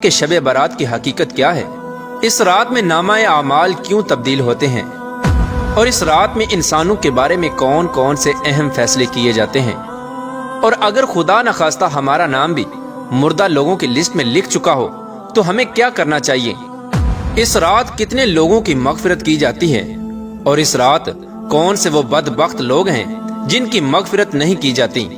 کہ شب برات کی حقیقت کیا ہے، اس رات میں نامہ اعمال کیوں تبدیل ہوتے ہیں، اور اس رات میں انسانوں کے بارے میں کون کون سے اہم فیصلے کیے جاتے ہیں، اور اگر خدا نخواستہ ہمارا نام بھی مردہ لوگوں کی لسٹ میں لکھ چکا ہو تو ہمیں کیا کرنا چاہیے، اس رات کتنے لوگوں کی مغفرت کی جاتی ہے، اور اس رات کون سے وہ بدبخت لوگ ہیں جن کی مغفرت نہیں کی جاتی،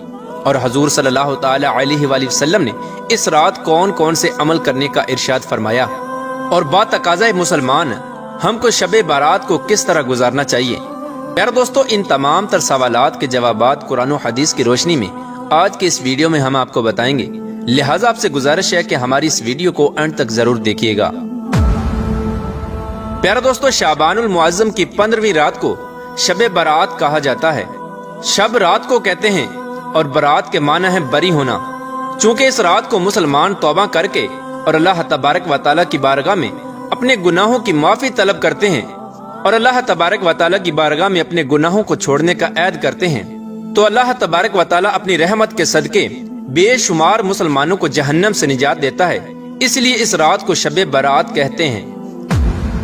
اور حضور صلی اللہ تعالی علیہ وآلہ وسلم نے اس رات کون کون سے عمل کرنے کا ارشاد فرمایا، اور با تقاضۂ مسلمان ہم کو شب بارات کو کس طرح گزارنا چاہیے۔ پیارے دوستو، ان تمام تر سوالات کے جوابات قرآن و حدیث کی روشنی میں آج کے اس ویڈیو میں ہم آپ کو بتائیں گے، لہٰذا آپ سے گزارش ہے کہ ہماری اس ویڈیو کو اینڈ تک ضرور دیکھیے گا۔ پیارے دوستو، شعبان المعظم کی 15ویں رات کو شب برات کہا جاتا ہے۔ شب رات کو کہتے ہیں اور برات کے معنی ہے بری ہونا، چونکہ اس رات کو مسلمان توبہ کر کے اور اللہ تبارک و تعالیٰ کی بارگاہ میں اپنے گناہوں کی معافی طلب کرتے ہیں، اور اللہ تبارک و تعالیٰ کی بارگاہ میں اپنے گناہوں کو چھوڑنے کا عہد کرتے ہیں، تو اللہ تبارک و تعالیٰ اپنی رحمت کے صدقے بے شمار مسلمانوں کو جہنم سے نجات دیتا ہے، اس لیے اس رات کو شب برات کہتے ہیں۔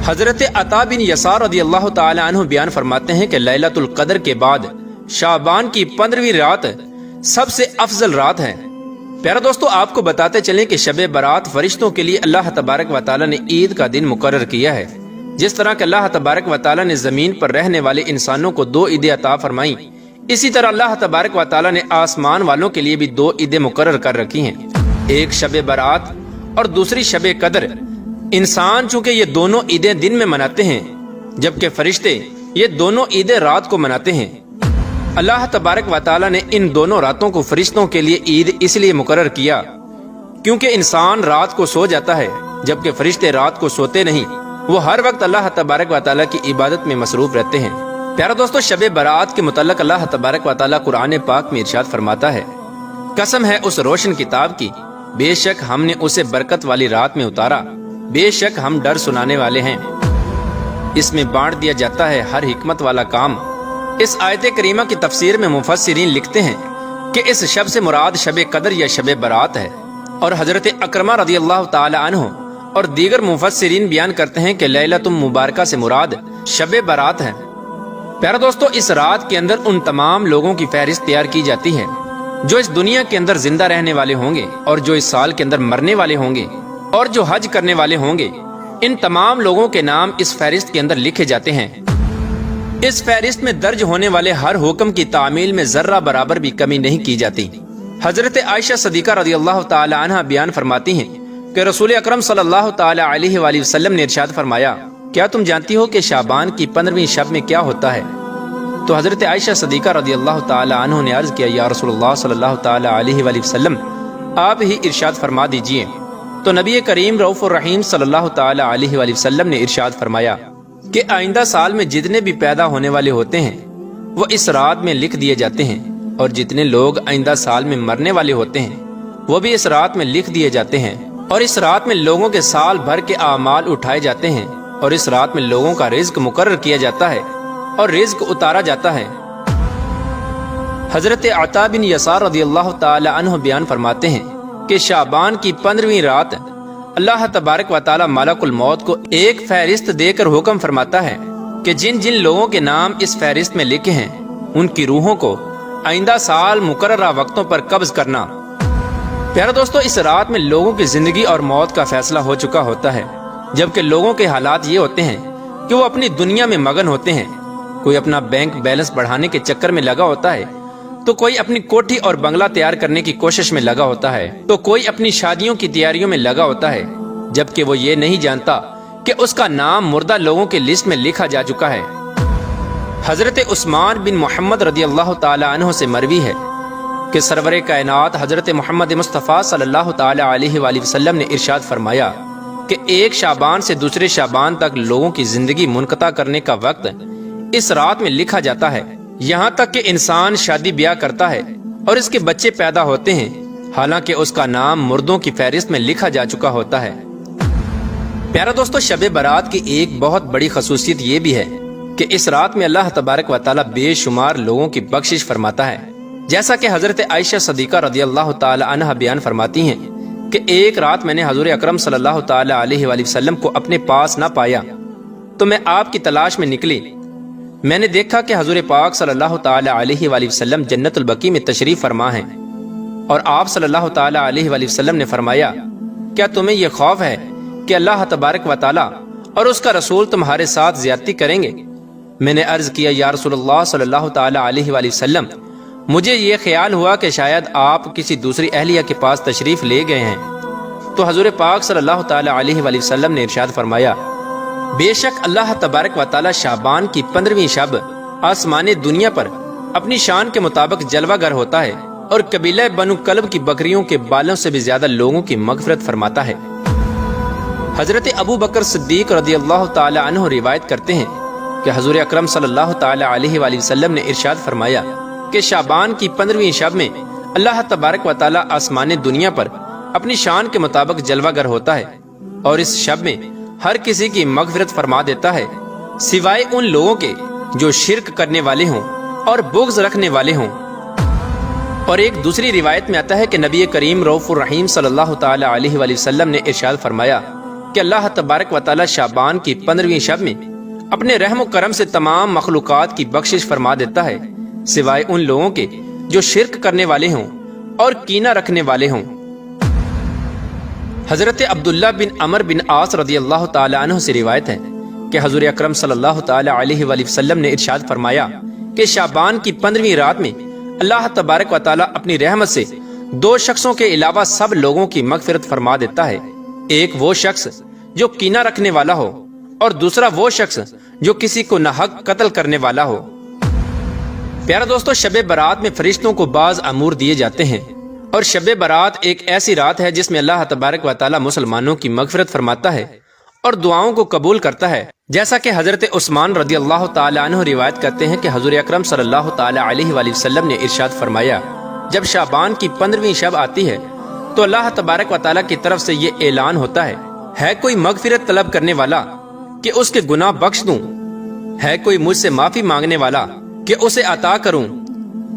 حضرت عطا بن یسار رضی اللہ تعالی عنہ بیان فرماتے ہیں کہ لیلۃ القدر کے بعد شعبان کی 15ویں رات سب سے افضل رات ہے۔ پیارے دوستو، آپ کو بتاتے چلیں کہ شب برات فرشتوں کے لیے اللہ تبارک و تعالیٰ نے عید کا دن مقرر کیا ہے، جس طرح کہ اللہ تبارک و تعالیٰ نے زمین پر رہنے والے انسانوں کو 2 عیدیں عطا فرمائیں، اسی طرح اللہ تبارک و تعالیٰ نے آسمان والوں کے لیے بھی 2 عیدیں مقرر کر رکھی ہیں، ایک شب برات اور دوسری شب قدر۔ انسان چونکہ یہ دونوں عیدیں دن میں مناتے ہیں، جبکہ فرشتے یہ دونوں عیدیں رات کو مناتے ہیں۔ اللہ تبارک و تعالیٰ نے ان دونوں راتوں کو فرشتوں کے لیے عید اس لیے مقرر کیا کیونکہ انسان رات کو سو جاتا ہے، جبکہ فرشتے رات کو سوتے نہیں، وہ ہر وقت اللہ تبارک و تعالیٰ کی عبادت میں مصروف رہتے ہیں۔ پیارے دوستو، شب برات کے متعلق اللہ تبارک و تعالیٰ قرآن پاک میں ارشاد فرماتا ہے، قسم ہے اس روشن کتاب کی، بے شک ہم نے اسے برکت والی رات میں اتارا، بے شک ہم ڈر سنانے والے ہیں۔ اس میں بانٹ دیا جاتا ہے ہر حکمت والا کام۔ اس آیت کریمہ کی تفسیر میں مفسرین لکھتے ہیں کہ اس شب سے مراد شب قدر یا شب برات ہے، اور حضرت اکرمہ رضی اللہ تعالی عنہ اور دیگر مفسرین بیان کرتے ہیں کہ لیلۃ مبارکہ سے مراد شب برات ہے۔ پیارے دوستو، اس رات کے اندر ان تمام لوگوں کی فہرست تیار کی جاتی ہے جو اس دنیا کے اندر زندہ رہنے والے ہوں گے، اور جو اس سال کے اندر مرنے والے ہوں گے، اور جو حج کرنے والے ہوں گے۔ ان تمام لوگوں کے نام اس فہرست کے اندر لکھے جاتے ہیں۔ اس فہرست میں درج ہونے والے ہر حکم کی تعمیل میں ذرہ برابر بھی کمی نہیں کی جاتی۔ حضرت عائشہ صدیقہ رضی اللہ تعالی عنہ بیان فرماتی ہیں کہ رسول اکرم صلی اللہ تعالی علیہ وآلہ وسلم نے ارشاد فرمایا، کیا تم جانتی ہو کہ شعبان کی 15ویں شب میں کیا ہوتا ہے؟ تو حضرت عائشہ صدیقہ رضی اللہ تعالی عنہ نے عرض کیا، یا رسول اللہ صلی اللہ تعالی علیہ وآلہ وسلم، آپ ہی ارشاد فرما دیجئے۔ تو نبی کریم رؤوف الرحیم صلی اللہ تعالی علیہ وآلہ وسلم نے ارشاد فرمایا کہ آئندہ سال میں جتنے بھی پیدا ہونے والے ہوتے ہیں وہ اس رات میں لکھ دیے جاتے ہیں، اور جتنے لوگ آئندہ سال میں مرنے والے ہوتے ہیں وہ بھی اس رات میں لکھ دیے جاتے ہیں، اور اس رات میں لوگوں کے سال بھر کے اعمال اٹھائے جاتے ہیں، اور اس رات میں لوگوں کا رزق مقرر کیا جاتا ہے اور رزق اتارا جاتا ہے۔ حضرت عطا بن یسار رضی اللہ تعالی عنہ بیان فرماتے ہیں کہ شعبان کی 15ویں رات اللہ تبارک و تعالی ملک الموت کو ایک فہرست دے کر حکم فرماتا ہے کہ جن جن لوگوں کے نام اس فہرست میں لکھے ہیں ان کی روحوں کو آئندہ سال مقررہ وقتوں پر قبض کرنا۔ پیارے دوستو، اس رات میں لوگوں کی زندگی اور موت کا فیصلہ ہو چکا ہوتا ہے، جبکہ لوگوں کے حالات یہ ہوتے ہیں کہ وہ اپنی دنیا میں مگن ہوتے ہیں۔ کوئی اپنا بینک بیلنس بڑھانے کے چکر میں لگا ہوتا ہے، تو کوئی اپنی کوٹھی اور بنگلہ تیار کرنے کی کوشش میں لگا ہوتا ہے، تو کوئی اپنی شادیوں کی تیاریوں میں لگا ہوتا ہے، جبکہ وہ یہ نہیں جانتا کہ اس کا نام مردہ لوگوں کی لسٹ میں لکھا جا چکا ہے۔ حضرت عثمان بن محمد رضی اللہ تعالی عنہ سے مروی ہے کہ سرور کائنات حضرت محمد مصطفیٰ صلی اللہ تعالی علیہ وآلہ وسلم نے ارشاد فرمایا کہ ایک شعبان سے دوسرے شعبان تک لوگوں کی زندگی منقطع کرنے کا وقت اس رات میں لکھا جاتا ہے، یہاں تک کہ انسان شادی بیاہ کرتا ہے اور اس کے بچے پیدا ہوتے ہیں، حالانکہ اس کا نام مردوں کی فہرست میں لکھا جا چکا ہوتا ہے۔ پیارا دوستو، شب برات کی ایک بہت بڑی خصوصیت یہ بھی ہے کہ اس رات میں اللہ تبارک و تعالیٰ بے شمار لوگوں کی بخشش فرماتا ہے، جیسا کہ حضرت عائشہ صدیقہ رضی اللہ تعالی عنہ بیان فرماتی ہیں کہ ایک رات میں نے حضور اکرم صلی اللہ تعالی علیہ وآلہ وسلم کو اپنے پاس نہ پایا تو میں آپ کی تلاش میں نکلی۔ میں نے دیکھا کہ حضور پاک صلی اللہ تعالی علیہ وآلہ وسلم جنت البقیع میں تشریف فرما ہیں، اور آپ صلی اللہ تعالی علیہ وآلہ وسلم نے فرمایا، کیا تمہیں یہ خوف ہے کہ اللہ تبارک و تعالی اور اس کا رسول تمہارے ساتھ زیادتی کریں گے؟ میں نے عرض کیا، یا رسول اللہ صلی اللہ تعالی علیہ وآلہ وسلم، مجھے یہ خیال ہوا کہ شاید آپ کسی دوسری اہلیہ کے پاس تشریف لے گئے ہیں۔ تو حضور پاک صلی اللہ تعالی علیہ وآلہ وسلم نے ارشاد فرمایا، بے شک اللہ تبارک و تعالی شعبان کی 15ویں شب آسمان دنیا پر اپنی شان کے مطابق جلوہ گر ہوتا ہے، اور قبیلہ بنو کلب کی بکریوں کے بالوں سے بھی زیادہ لوگوں کی مغفرت فرماتا ہے۔ حضرت ابو بکر صدیق رضی اللہ تعالی عنہ روایت کرتے ہیں کہ حضور اکرم صلی اللہ تعالی علیہ وآلہ وسلم نے ارشاد فرمایا کہ شعبان کی 15ویں شب میں اللہ تبارک و تعالی آسمان دنیا پر اپنی شان کے مطابق جلوہ گر ہوتا ہے، اور اس شب میں ہر کسی کی مغفرت فرما دیتا ہے سوائے ان لوگوں کے جو شرک کرنے والے ہوں اور بغض رکھنے والے ہوں۔ اور ایک دوسری روایت میں آتا ہے کہ نبی کریم رؤوف الرحیم صلی اللہ تعالی علیہ وآلہ وسلم نے ارشاد فرمایا کہ اللہ تبارک و تعالی شعبان کی 15ویں شب میں اپنے رحم و کرم سے تمام مخلوقات کی بخشش فرما دیتا ہے سوائے ان لوگوں کے جو شرک کرنے والے ہوں اور کینہ رکھنے والے ہوں۔ حضرت عبداللہ بن عمر بن عاص رضی اللہ تعالی عنہ سے روایت ہے کہ حضور اکرم صلی اللہ تعالی علیہ وآلہ وسلم نے ارشاد فرمایا کہ شعبان کی 15ویں رات میں اللہ تبارک و تعالی اپنی رحمت سے 2 شخصوں کے علاوہ سب لوگوں کی مغفرت فرما دیتا ہے، ایک وہ شخص جو کینہ رکھنے والا ہو، اور دوسرا وہ شخص جو کسی کو ناحق قتل کرنے والا ہو۔ پیارا دوستو، شب برات میں فرشتوں کو بعض امور دیے جاتے ہیں، اور شب برات ایک ایسی رات ہے جس میں اللہ تبارک و تعالی مسلمانوں کی مغفرت فرماتا ہے اور دعاؤں کو قبول کرتا ہے، جیسا کہ حضرت عثمان رضی اللہ تعالی عنہ روایت کرتے ہیں کہ حضور اکرم صلی اللہ تعالی علیہ وآلہ وسلم نے ارشاد فرمایا، جب شعبان کی 15ویں شب آتی ہے تو اللہ تبارک و تعالی کی طرف سے یہ اعلان ہوتا ہے کوئی مغفرت طلب کرنے والا کہ اس کے گناہ بخش دوں؟ ہے کوئی مجھ سے معافی مانگنے والا کہ اسے عطا کروں؟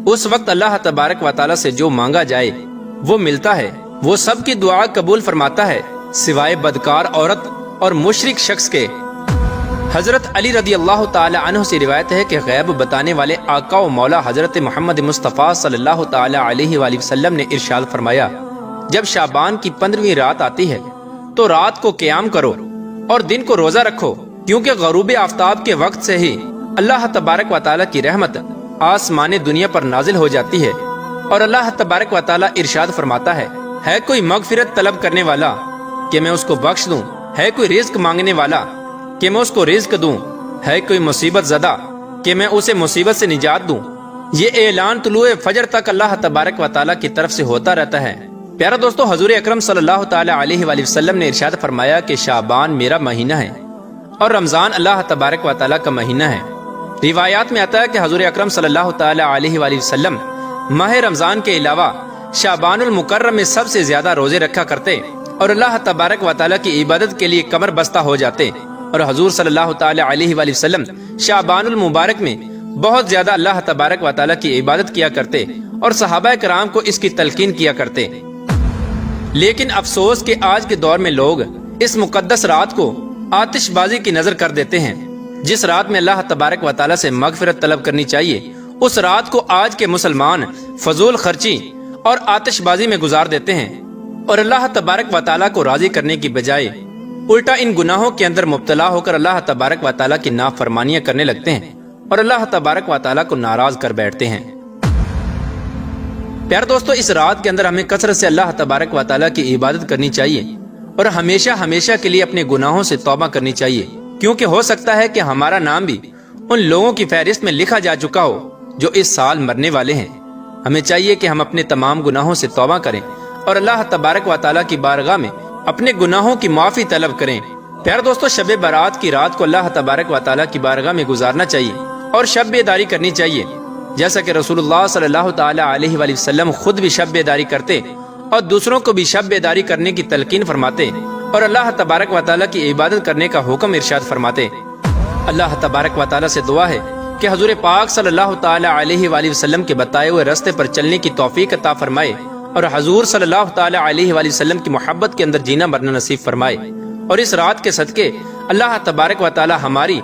اس وقت اللہ تبارک و تعالی سے جو مانگا جائے وہ ملتا ہے، وہ سب کی دعا قبول فرماتا ہے سوائے بدکار عورت اور مشرک شخص کے۔ حضرت علی رضی اللہ تعالی عنہ سے روایت ہے کہ غیب بتانے والے آقا و مولا حضرت محمد مصطفیٰ صلی اللہ تعالی علیہ وآلہ وسلم نے ارشاد فرمایا، جب شعبان کی 15ویں رات آتی ہے تو رات کو قیام کرو اور دن کو روزہ رکھو، کیونکہ غروب آفتاب کے وقت سے ہی اللہ تبارک و تعالی کی رحمت آسمان دنیا پر نازل ہو جاتی ہے، اور اللہ تبارک و تعالی ارشاد فرماتا ہے کوئی مغفرت طلب کرنے والا کہ میں اس کو بخش دوں؟ ہے کوئی رزق مانگنے والا کہ میں اس کو رزق دوں؟ ہے کوئی مصیبت زدہ کہ میں اسے مصیبت سے نجات دوں؟ یہ اعلان طلوع فجر تک اللہ تبارک و تعالی کی طرف سے ہوتا رہتا ہے۔ پیارا دوستو، حضور اکرم صلی اللہ تعالی علیہ وآلہ وسلم نے ارشاد فرمایا کہ شعبان میرا مہینہ ہے اور رمضان اللہ تبارک و تعالی کا مہینہ ہے۔ روایات میں آتا ہے کہ حضور اکرم صلی اللہ تعالی علیہ وآلہ وسلم ماہ رمضان کے علاوہ شعبان المکرم میں سب سے زیادہ روزے رکھا کرتے اور اللہ تبارک و تعالی کی عبادت کے لیے کمر بستہ ہو جاتے، اور حضور صلی اللہ تعالی علیہ وآلہ وسلم شعبان المبارک میں بہت زیادہ اللہ تبارک و تعالی کی عبادت کیا کرتے اور صحابہ کرام کو اس کی تلقین کیا کرتے۔ لیکن افسوس کہ آج کے دور میں لوگ اس مقدس رات کو آتش بازی کی نظر کر دیتے ہیں۔ جس رات میں اللہ تبارک و تعالی سے مغفرت طلب کرنی چاہیے، اس رات کو آج کے مسلمان فضول خرچی اور آتش بازی میں گزار دیتے ہیں، اور اللہ تبارک و تعالی کو راضی کرنے کی بجائے الٹا ان گناہوں کے اندر مبتلا ہو کر اللہ تبارک و تعالی کی نافرمانیاں کرنے لگتے ہیں اور اللہ تبارک و تعالی کو ناراض کر بیٹھتے ہیں۔ پیار دوستو، اس رات کے اندر ہمیں کثرت سے اللہ تبارک و تعالی کی عبادت کرنی چاہیے اور ہمیشہ ہمیشہ کے لیے اپنے گناہوں سے توبہ کرنی چاہیے، کیونکہ ہو سکتا ہے کہ ہمارا نام بھی ان لوگوں کی فہرست میں لکھا جا چکا ہو جو اس سال مرنے والے ہیں۔ ہمیں چاہیے کہ ہم اپنے تمام گناہوں سے توبہ کریں اور اللہ تبارک و تعالی کی بارگاہ میں اپنے گناہوں کی معافی طلب کریں۔ پیار دوستو، شب برات کی رات کو اللہ تبارک و تعالی کی بارگاہ میں گزارنا چاہیے اور شب بیداری کرنی چاہیے، جیسا کہ رسول اللہ صلی اللہ تعالی علیہ وآلہ وسلم خود بھی شب بیداری کرتے اور دوسروں کو بھی شب بیداری کرنے کی تلقین فرماتے اور اللہ تبارک و تعالی کی عبادت کرنے کا حکم ارشاد فرماتے۔ اللہ تبارک و تعالی سے دعا ہے کہ حضور پاک صلی اللہ تعالی علیہ وآلہ وسلم کے بتائے ہوئے راستے پر چلنے کی توفیق عطا فرمائے اور حضور صلی اللہ تعالی علیہ وآلہ وسلم کی محبت کے اندر جینا مرنا نصیب فرمائے، اور اس رات کے صدقے اللہ تبارک و تعالی ہماری